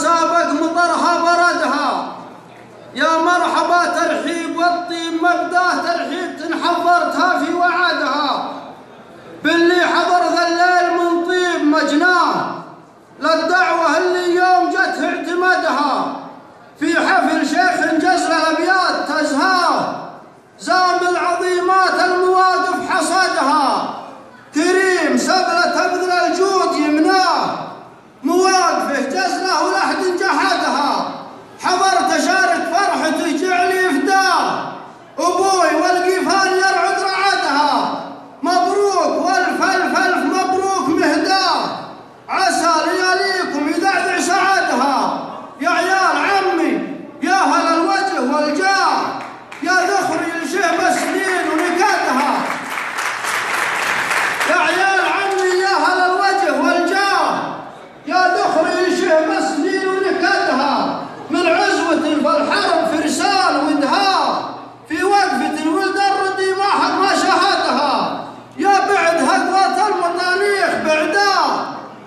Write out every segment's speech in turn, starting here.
سابق مطرها بردها. يا مرحبا ترحيب والطيب مبداه ترحيب تنحضرتها في وعدها. باللي حضر ذا الليل من طيب مجناه للدعوة اللي يوم جت اعتمدها. في حفل شيخ جزل الأبيات تزهاه زام العظيمات المواقف حصدها. كريم سبلة تبذل الجود يمناه مواقفه جزله ولحد جحدها. حضرت أشارك فرحته جعلي فداه أبوي والقيفان يرعد رعدها. مبروك والف الف الف مبروك مهداه عسى لياليكم يدعدع سعدها. يا عيال عمي يا هل الوجه والجاه يا ذخري لشيب السنين ونكدها. يا عيال عمي يا هل الوجه والجاه يا ذخري لشيب السنين ونكدها. من عزوة فالحرب فرسان ودها في وقفة ولد الردي ما شهدها. يا بعد هقوة المطانيخ بعدا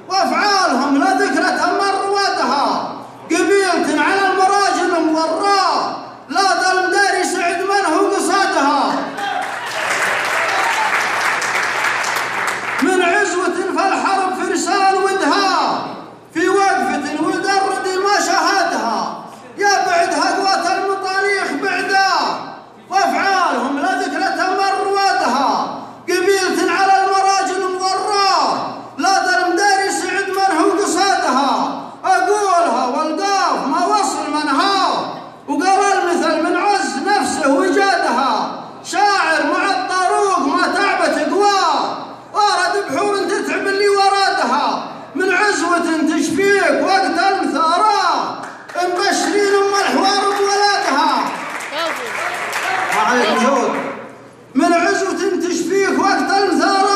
وافعالهم لذكرى تمر ودها. قبيلة على المراجل مضراء لا ظلم داري سعد من هو قصدها. من عزوة فالحرب فرسان ودها في وقفة ولد الردي ما شهدها. يا بعد هقوة المطانيخ بعدا وافعالهم لذكرى تمر ودها. قبيلة على المراجل مضراء لا ظلم داري سعد من هو قصدها. أقولها والقاف ما وصل منها وقرا المثل من عز نفسه وجادها. شاعر مع الطاروق ما تعبت قواه وارد بحور تتعب اللي وردها. من عزوة تشفيك وقت المثارة مبشرين الحوار بولدها. من عزوة تشفيك وقت المثارة